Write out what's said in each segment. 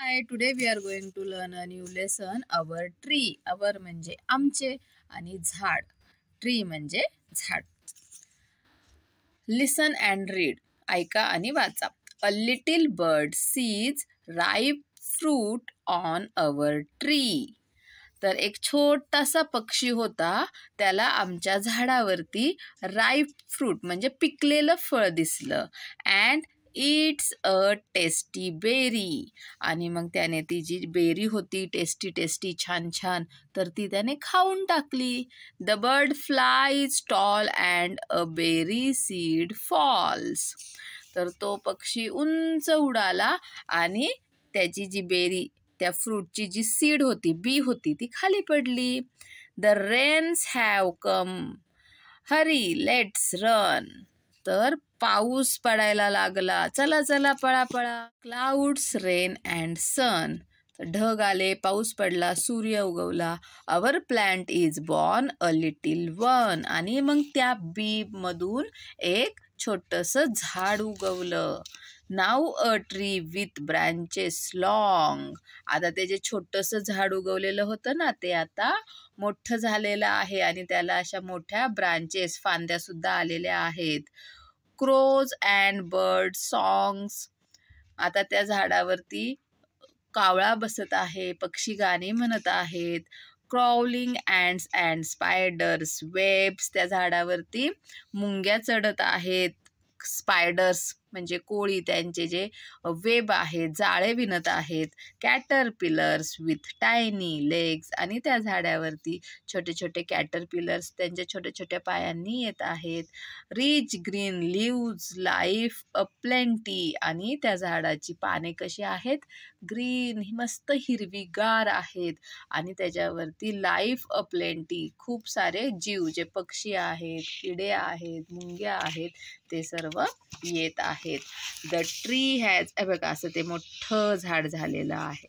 Hi, today we are going to learn a new lesson. Our tree. Our म्हणजे आमचे आणि झाड. Tree म्हणजे झाड. Listen and read. ऐका आणि वाचा. A little bird sees ripe fruit on our tree. तर एक छोटासा पक्षी होता, त्याला आमच्या झाडावरती राईप फ्रूट म्हणजे पिकलेलं फळ दिसलं. And it's a tasty berry. आणि मग त्याने ती जी बेरी होती टेस्टी टेस्टी छान छान, तर ती त्याने खाऊन टाकली. The bird flies tall and a berry seed falls. तर तो पक्षी उंच उडाला आणि त्याची जी बेरी, त्या फ्रूटची जी सीड होती, बी होती, ती खाली पडली. The rains have come, hurry let's run. तर पाऊस पडायला लागला, चला चला पळा पळा. Clouds rain and sun. ढग आले, पाऊस पडला, सूर्य उगवला. Our plant is born a little one. आणि मग त्या बी मधून एक छोटंसं झाड उगवलं. Now a tree with branches long. आता ते जे छोटंसं झाड उगवलेलं होतं ना, ते आता मोठं झालेलं आहे आणि त्याला अशा मोठ्या ब्रांचेस, फांद्या सुद्धा आलेल्या आहेत. Crows and bird songs. आता त्या झाडावरती कावळा बसत आहे, पक्षी गाणे म्हणत आहेत. Crawling ants and spiders webs. त्या झाडावरती मुंग्या चढत आहेत. स्पायडर्स म्हणजे कोळी, त्यांचे जे वेब आहेत, जाळे विणत आहेत. Caterpillars with tiny legs. आणि त्या झाडावरती छोटे छोटे कॅटरपिलर्स त्यांच्या छोट्या छोट्या पायांनी येत आहेत. Rich green leaves life a plenty. आणि त्या झाडाची पाने कशी आहेत, ग्रीन, मस्त हिरवीगार आहेत. आणि त्याच्यावरती लाईफ अ प्लेंटी, खूप सारे जीव, जे पक्षी आहेत, किडे आहेत, मुंग्या आहेत, ते सर्व येत आहेत. द ट्री हॅज, बघा असं ते मोठं झाड झालेलं आहे.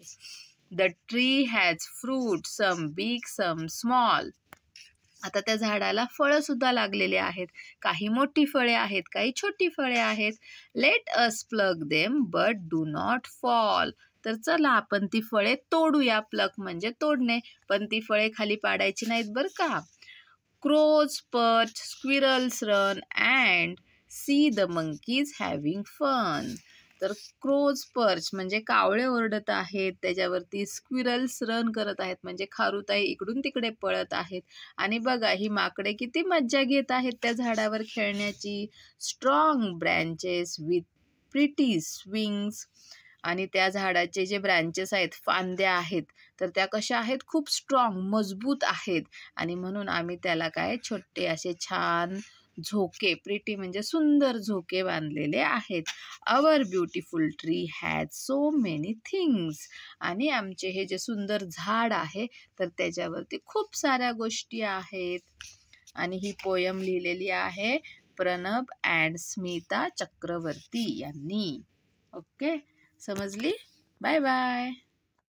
The tree has fruit, some big some small. आता त्या झाडाला फळं सुद्धा लागलेले आहेत. काही मोठी फळे आहेत, काही छोटी फळे आहेत. Let us plug them but do not fall. तर चला आपण ती फळे तोडूया. प्लग म्हणजे तोडणे, पण ती फळे खाली पाडायची नाहीत बरं का. Crows perch, squirrels run and see the monkeys having fun. तर क्रोज पर्च म्हणजे कावळे ओरडत आहेत, त्याच्यावरती स्क्विरल्स रन करत आहेत म्हणजे खारुताई इकडून तिकडे पळत आहेत. आणि बघा ही माकडे किती मज्जा घेत आहेत त्या झाडावर खेळण्याची. Strong branches with pretty swings. आणि त्या झाडाचे जे ब्रँचेस आहेत, फांद्या आहेत, तर त्या कशा आहेत, खूप स्ट्रॉंग, मजबूत आहेत. आणि म्हणून आम्ही त्याला काय छोटे असे छान झोके, प्रिटी म्हणजे सुंदर झोके बांधलेले आहेत. Our beautiful tree has so many things. आणि आमचे हे जे सुंदर झाड आहे, तर त्याच्यावरती खूप साऱ्या गोष्टी आहेत. आणि ही पोयम लिहिलेली आहे प्रणब अँड स्मिता चक्रवर्ती यांनी. ओके, समजली? Bye bye.